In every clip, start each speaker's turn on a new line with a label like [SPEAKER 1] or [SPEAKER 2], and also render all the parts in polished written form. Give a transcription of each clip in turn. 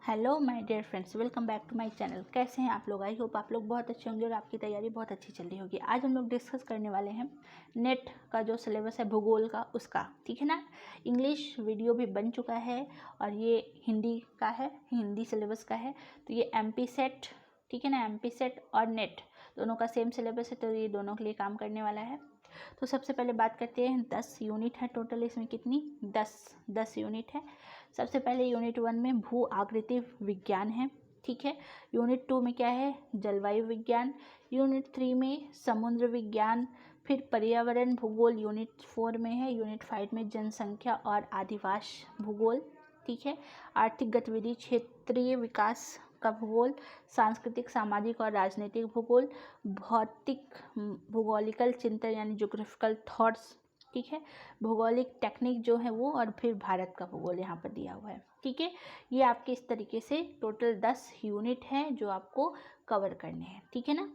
[SPEAKER 1] Hello my dear friends, welcome back to my channel. कैसे हैं आप लोग? आई होप आप लोग बहुत अच्छे होंगे और आपकी तैयारी बहुत अच्छी चल रही होगी। आज हम लोग डिस्कस करने वाले हैं नेट का जो सिलेबस है भूगोल का, उसका। ठीक है ना। इंग्लिश वीडियो भी बन चुका है और ये हिंदी का है, हिंदी सिलेबस का है। तो ये एमपी सेट, ठीक है ना, एमपी सेट और नेट दोनों का सेम सिलेबस है, तो ये दोनों के लिए काम करने वाला है। तो सबसे पहले बात करते हैं, 10 यूनिट है टोटल। इसमें कितनी? 10 यूनिट है। सबसे पहले यूनिट 1 में भू आकृति विज्ञान है, ठीक है। यूनिट 2 में क्या है? जलवायु विज्ञान। यूनिट 3 में समुद्र विज्ञान। फिर पर्यावरण भूगोल यूनिट 4 में है। यूनिट 5 में जनसंख्या और आदिवास भूगोल, ठीक है। आर्थिक गतिविधि, क्षेत्रीय विकास का भूगोल, सांस्कृतिक, सामाजिक और राजनीतिक भूगोल, भौतिक भूगोलिकल चिंतन यानी ज्योग्राफिकल थॉट्स, ठीक है। भौगोलिक टेक्निक जो है वो, और फिर भारत का भूगोल यहाँ पर दिया हुआ है, ठीक है। ये आपके इस तरीके से टोटल 10 यूनिट हैं जो आपको कवर करने हैं, ठीक है ना।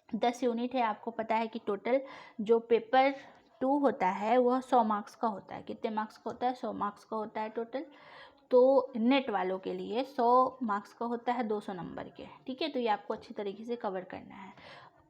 [SPEAKER 1] 10 यूनिट है। आपको पता है कि टोटल जो पेपर 2 होता है वह 100 मार्क्स का होता है। कितने मार्क्स का होता है? 100 मार्क्स का होता है टोटल। तो नेट वालों के लिए 100 मार्क्स का होता है, 200 नंबर के, ठीक है। तो ये आपको अच्छी तरीके से कवर करना है,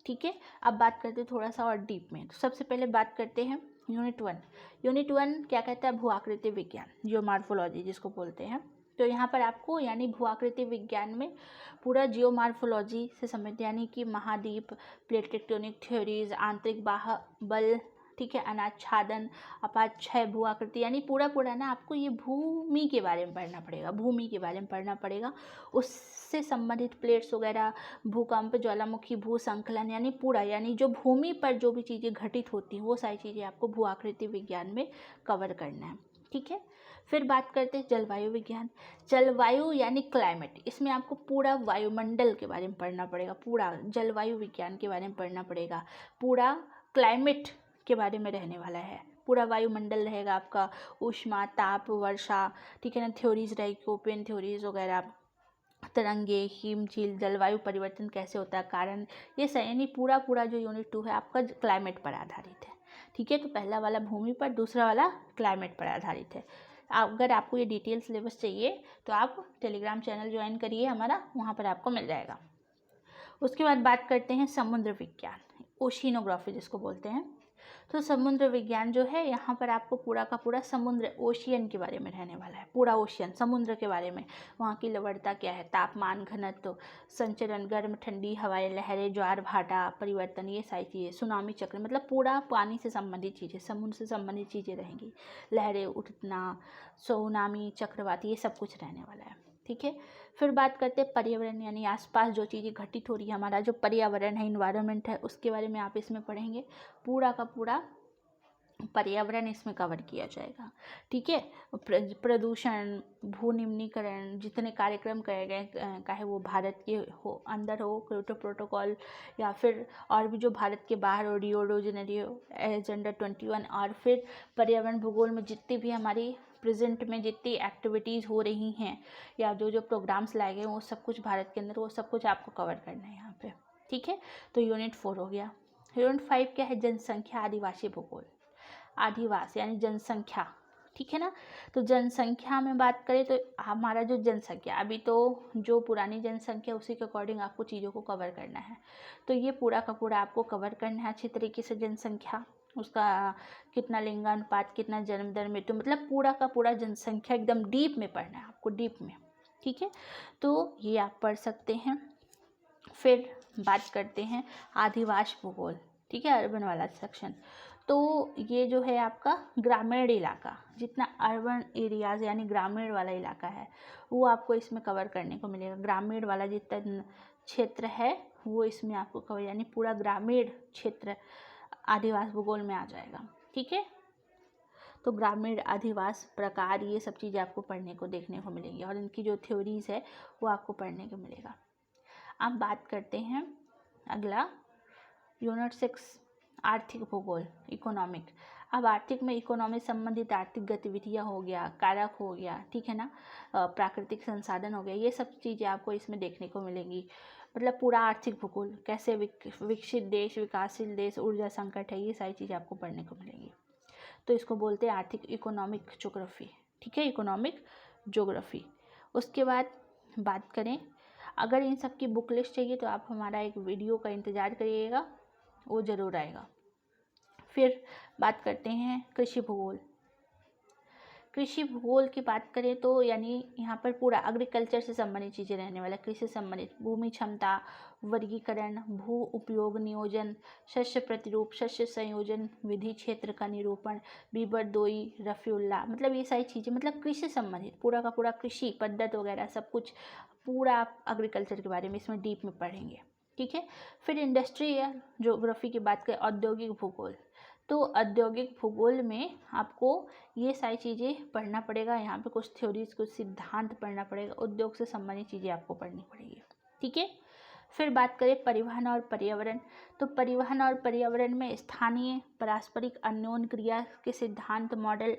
[SPEAKER 1] ठीक है। अब बात करते हैं थोड़ा सा और डीप में। तो सबसे पहले बात करते हैं यूनिट 1। यूनिट 1 क्या कहता है? भू आकृति विज्ञान, जियोमॉर्फोलॉजी जिसको बोलते हैं। तो यहाँ पर आपको यानी भू आकृति विज्ञान में पूरा जियोमॉर्फोलॉजी से समझते, यानी कि महाद्वीप, प्लेट टेक्टोनिक थ्योरीज, आंतरिक बाह्य, ठीक है, अनाच्छादन, अपाक्षय, भू आकृति, यानी पूरा ना आपको ये भूमि के बारे में पढ़ना पड़ेगा, भूमि के बारे में पढ़ना पड़ेगा। उससे संबंधित प्लेट्स वगैरह, भूकंप, ज्वालामुखी, भू संकलन, यानी पूरा, यानी जो भूमि पर जो भी चीज़ें घटित होती हैं वो सारी चीज़ें आपको भू आकृति विज्ञान में कवर करना है, ठीक है। फिर बात करते हैं जलवायु विज्ञान। जलवायु यानी क्लाइमेट, इसमें आपको पूरा वायुमंडल के बारे में पढ़ना पड़ेगा, पूरा जलवायु विज्ञान के बारे में पढ़ना पड़ेगा। पूरा क्लाइमेट के बारे में रहने वाला है, पूरा वायुमंडल रहेगा आपका, ऊष्मा, ताप, वर्षा, ठीक है ना। थ्योरीज रहेगी, ओपन थ्योरीज वगैरह, तरंगे, हिमझील, जलवायु परिवर्तन कैसे होता है, कारण, ये सही, यानी पूरा जो यूनिट 2 है आपका क्लाइमेट पर आधारित है, ठीक है। तो पहला वाला भूमि पर, दूसरा वाला क्लाइमेट पर आधारित है। अगर आपको ये डिटेल सिलेबस चाहिए तो आप टेलीग्राम चैनल ज्वाइन करिए हमारा, वहाँ पर आपको मिल जाएगा। उसके बाद बात करते हैं समुद्र विज्ञान, ओशिनोग्राफी जिसको बोलते हैं। तो समुद्र विज्ञान जो है, यहाँ पर आपको पूरा का पूरा समुद्र, ओशियन के बारे में रहने वाला है, पूरा ओशियन, समुद्र के बारे में। वहाँ की लवणता क्या है, तापमान, घनत्व, संचरण, गर्म ठंडी हवाएं, लहरें, ज्वार भाटा परिवर्तन, ये सारी चीज़ें, सुनामी चक्र, मतलब पूरा पानी से संबंधित चीज़ें, समुद्र से संबंधित चीज़ें रहेंगी। लहरें उठना, सुनामी, चक्रवात, ये सब कुछ रहने वाला है, ठीक है। फिर बात करते हैं पर्यावरण, यानी आसपास जो चीज़ें घटित हो रही है, हमारा जो पर्यावरण है, इन्वायरमेंट है, उसके बारे में आप इसमें पढ़ेंगे। पूरा का पूरा पर्यावरण इसमें कवर किया जाएगा, ठीक है। प्रदूषण, भू निम्नीकरण, जितने कार्यक्रम किए गए, चाहे वो भारत के हो अंदर हो, क्योटो प्रोटोकॉल, या फिर और भी जो भारत के बाहर हो, रियो डे जेनेरियो, एजेंडा 21, और फिर पर्यावरण भूगोल में जितनी भी हमारी प्रेजेंट में जितनी एक्टिविटीज़ हो रही हैं या जो प्रोग्राम्स लाए गए वो सब कुछ भारत के अंदर, वो सब कुछ आपको कवर करना है यहाँ पे, ठीक है। तो यूनिट 4 हो गया। यूनिट 5 क्या है? जनसंख्या, आदिवासी भूगोल। आदिवासी यानी जनसंख्या, ठीक है ना। तो जनसंख्या में बात करें तो हमारा जो जनसंख्या, अभी तो जो पुरानी जनसंख्या उसी के अकॉर्डिंग आपको चीज़ों को कवर करना है। तो ये पूरा का पूरा आपको कवर करना है अच्छी तरीके से। जनसंख्या, उसका कितना लिंगानुपात, कितना जन्म दर, मृत्यु, मतलब पूरा का पूरा जनसंख्या एकदम डीप में पढ़ना है आपको, डीप में, ठीक है। तो ये आप पढ़ सकते हैं। फिर बात करते हैं आदिवासी भूगोल, ठीक है, अर्बन वाला सेक्शन। तो ये जो है आपका ग्रामीण इलाका, जितना अर्बन एरियाज यानी ग्रामीण वाला इलाका है वो आपको इसमें कवर करने को मिलेगा। ग्रामीण वाला जितना क्षेत्र है वो इसमें आपको कवर, यानी पूरा ग्रामीण क्षेत्र आदिवासी भूगोल में आ जाएगा, ठीक है। तो ग्रामीण, आदिवास, प्रकार, ये सब चीज़ें आपको पढ़ने को देखने को मिलेंगी और इनकी जो थ्योरीज है वो आपको पढ़ने को मिलेगा। अब बात करते हैं अगला, यूनिट 6 आर्थिक भूगोल, इकोनॉमिक। अब आर्थिक में इकोनॉमी संबंधित आर्थिक गतिविधियां हो गया, कारक हो गया, ठीक है ना, प्राकृतिक संसाधन हो गया, ये सब चीज़ें आपको इसमें देखने को मिलेंगी। मतलब पूरा आर्थिक भूगोल, कैसे विकसित देश, विकासशील देश, ऊर्जा संकट है, ये सारी चीज़ें आपको पढ़ने को मिलेंगी। तो इसको बोलते हैं आर्थिक, इकोनॉमिक ज्योग्राफी, ठीक है, इकोनॉमिक ज्योग्राफी। उसके बाद बात करें, अगर इन सब की बुक लिस्ट चाहिए तो आप हमारा एक वीडियो का इंतज़ार करिएगा, वो ज़रूर आएगा। फिर बात करते हैं कृषि भूगोल। कृषि भूगोल की बात करें तो यानी यहाँ पर पूरा एग्रीकल्चर से संबंधित चीज़ें रहने वाला, कृषि से संबंधित भूमि क्षमता, वर्गीकरण, भू उपयोग नियोजन, शस्य प्रतिरूप, शस्य संयोजन विधि, क्षेत्र का निरूपण, बीबर दोई, रफीउल्लाह, मतलब ये सारी चीज़ें, मतलब कृषि संबंधित पूरा का पूरा कृषि पद्धति वगैरह सब कुछ पूरा आप एग्रीकल्चर के बारे में इसमें डीप में पढ़ेंगे। ठीक है। फिर इंडस्ट्रियल ज्योग्राफी की बात करें, औद्योगिक भूगोल, तो औद्योगिक भूगोल में आपको ये सारी चीज़ें पढ़ना पड़ेगा। यहाँ पे कुछ थ्योरीज, कुछ सिद्धांत पढ़ना पड़ेगा, उद्योग से संबंधित चीज़ें आपको पढ़नी पड़ेगी। ठीक है। फिर बात करें परिवहन और पर्यावरण, तो परिवहन और पर्यावरण में स्थानीय पारस्परिक अन्योन्य क्रिया के सिद्धांत मॉडल।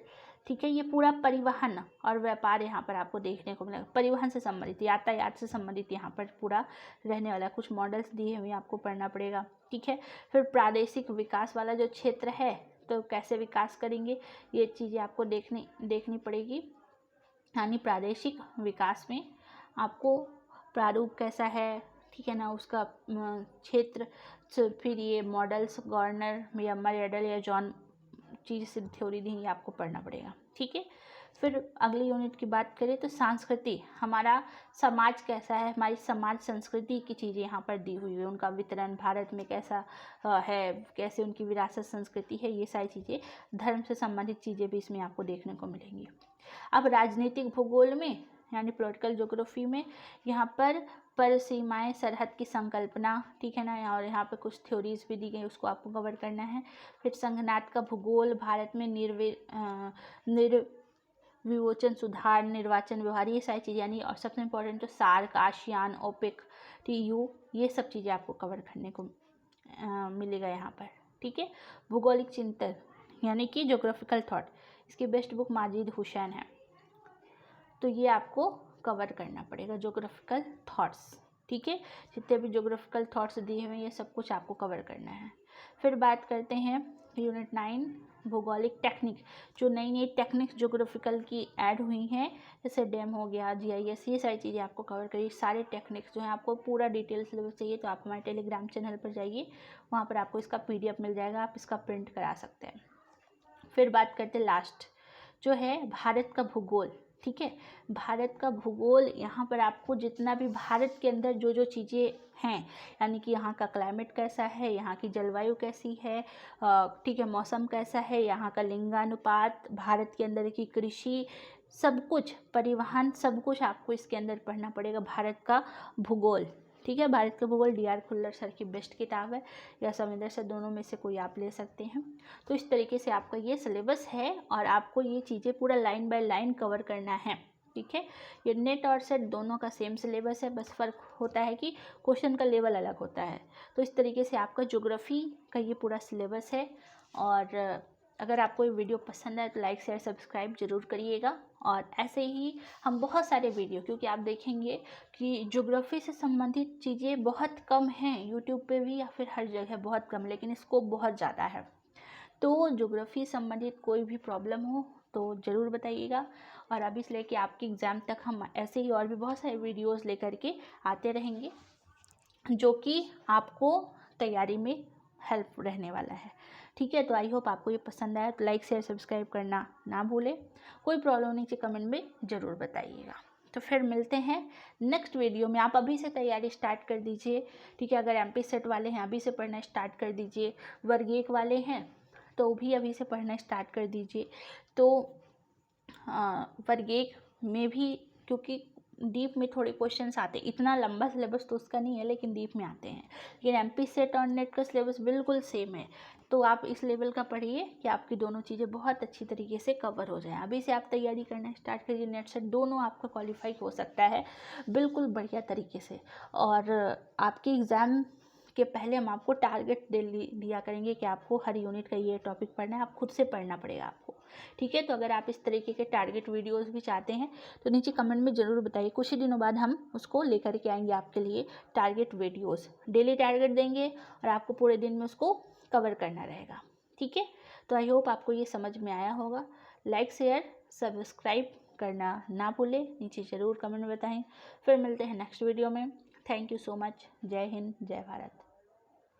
[SPEAKER 1] ठीक है। ये पूरा परिवहन और व्यापार यहाँ पर आपको देखने को मिलेगा, परिवहन से संबंधित, यातायात से संबंधित यहाँ पर पूरा रहने वाला, कुछ मॉडल्स दिए हुए आपको पढ़ना पड़ेगा। ठीक है। फिर प्रादेशिक विकास वाला जो क्षेत्र है, तो कैसे विकास करेंगे ये चीज़ें आपको देखनी पड़ेगी। यानी प्रादेशिक विकास में आपको प्रारूप कैसा है, ठीक है ना, उसका क्षेत्र, फिर ये मॉडल्स, गवर्नर या मॉडल या जॉन चीज़ से थ्योरी दी, ये आपको पढ़ना पड़ेगा। ठीक है। फिर अगली यूनिट की बात करें तो संस्कृति, हमारा समाज कैसा है, हमारी समाज संस्कृति की चीज़ें यहाँ पर दी हुई है, उनका वितरण भारत में कैसा है, कैसे उनकी विरासत संस्कृति है, ये सारी चीज़ें, धर्म से संबंधित चीज़ें भी इसमें आपको देखने को मिलेंगी। अब राजनीतिक भूगोल में यानी पॉलिटिकल ज्योग्राफी में यहाँ पर सीमाएँ, सरहद की संकल्पना, ठीक है ना, और यहाँ पे कुछ थ्योरीज भी दी गई, उसको आपको कवर करना है। फिर संघनाथ का भूगोल, भारत में निर्विवोचन सुधार, निर्वाचन व्यवहार, ये सारी चीज़ें, यानी और सबसे इम्पोर्टेंट तो सार्क, आसियान, ओपेक, TU, ये सब चीज़ें आपको कवर करने को मिलेगा यहाँ पर। ठीक है। भूगोलिक चिंतन यानी कि ज्योग्राफिकल थॉट, इसकी बेस्ट बुक माजिद हुसैन है, तो ये आपको कवर करना पड़ेगा ज्योग्राफिकल थॉट्स। ठीक है। जितने भी ज्योग्राफिकल थॉट्स दिए हुए हैं ये सब कुछ आपको कवर करना है। फिर बात करते हैं यूनिट 9 भौगोलिक टेक्निक, जो नई नई टेक्निक्स ज्योग्राफिकल की ऐड हुई हैं, जैसे डैम हो गया, GIS, ये सारी चीज़ें आपको कवर करिए। सारे टेक्निक्स जो हैं, आपको पूरा डिटेल सिलेबस चाहिए तो आप हमारे टेलीग्राम चैनल पर जाइए, वहाँ पर आपको इसका PDF मिल जाएगा, आप इसका प्रिंट करा सकते हैं। फिर बात करते हैं लास्ट, जो है भारत का भूगोल। ठीक है। भारत का भूगोल, यहाँ पर आपको जितना भी भारत के अंदर जो जो चीज़ें हैं, यानी कि यहाँ का क्लाइमेट कैसा है, यहाँ की जलवायु कैसी है, ठीक है, मौसम कैसा है, यहाँ का लिंगानुपात, भारत के अंदर की कृषि, सब कुछ, परिवहन, सब कुछ आपको इसके अंदर पढ़ना पड़ेगा, भारत का भूगोल। ठीक है। भारत का भूगोल DR खुल्लर सर की बेस्ट किताब है, या सविंदर सर, दोनों में से कोई आप ले सकते हैं। तो इस तरीके से आपका ये सिलेबस है और आपको ये चीज़ें पूरा लाइन बाय लाइन कवर करना है। ठीक है। ये नेट और सेट दोनों का सेम सिलेबस है, बस फ़र्क होता है कि क्वेश्चन का लेवल अलग होता है। तो इस तरीके से आपका ज्योग्राफी का ये पूरा सिलेबस है। और अगर आपको ये वीडियो पसंद आए तो लाइक शेयर सब्सक्राइब जरूर करिएगा। और ऐसे ही हम बहुत सारे वीडियो, क्योंकि आप देखेंगे कि ज्योग्राफी से संबंधित चीज़ें बहुत कम हैं यूट्यूब पे भी, या फिर हर जगह बहुत कम, लेकिन स्कोप बहुत ज़्यादा है। तो ज्योग्राफी संबंधित कोई भी प्रॉब्लम हो तो ज़रूर बताइएगा। और अभी से लेके आपके एग्ज़ाम तक हम ऐसे ही और भी बहुत सारे वीडियोस लेकर के आते रहेंगे, जो कि आपको तैयारी में हेल्प रहने वाला है। ठीक है। तो आई होप आपको ये पसंद आया, तो लाइक शेयर सब्सक्राइब करना ना भूलें। कोई प्रॉब्लम नहीं चाहिए कमेंट में ज़रूर बताइएगा। तो फिर मिलते हैं नेक्स्ट वीडियो में। आप अभी से तैयारी स्टार्ट कर दीजिए। ठीक है। अगर MP सेट वाले हैं अभी से पढ़ना स्टार्ट कर दीजिए, वर्ग 1 वाले हैं तो भी अभी से पढ़ना स्टार्ट कर दीजिए। तो वर्ग 1 में भी, क्योंकि डीप में थोड़े क्वेश्चंस आते हैं, इतना लंबा सिलेबस तो उसका नहीं है, लेकिन डीप में आते हैं। लेकिन MP सेट और नेट का सिलेबस बिल्कुल सेम है, तो आप इस लेवल का पढ़िए कि आपकी दोनों चीज़ें बहुत अच्छी तरीके से कवर हो जाएं। अभी से आप तैयारी करना स्टार्ट करिए, नेट सेट दोनों आपका क्वालिफाई हो सकता है बिल्कुल बढ़िया तरीके से। और आपके एग्ज़ाम के पहले हम आपको टारगेट दिया करेंगे कि आपको हर यूनिट का ये टॉपिक पढ़ना है, आप खुद से पढ़ना पड़ेगा आपको। ठीक है। तो अगर आप इस तरीके के टारगेट वीडियोस भी चाहते हैं तो नीचे कमेंट में ज़रूर बताइए, कुछ ही दिनों बाद हम उसको लेकर के आएंगे आपके लिए टारगेट वीडियोस। डेली टारगेट देंगे और आपको पूरे दिन में उसको कवर करना रहेगा। ठीक है। तो आई होप आपको ये समझ में आया होगा। लाइक शेयर सब्सक्राइब करना ना भूलें, नीचे ज़रूर कमेंट में बताएं। फिर मिलते हैं नेक्स्ट वीडियो में। Thank you so much. जय हिंद, जय भारत।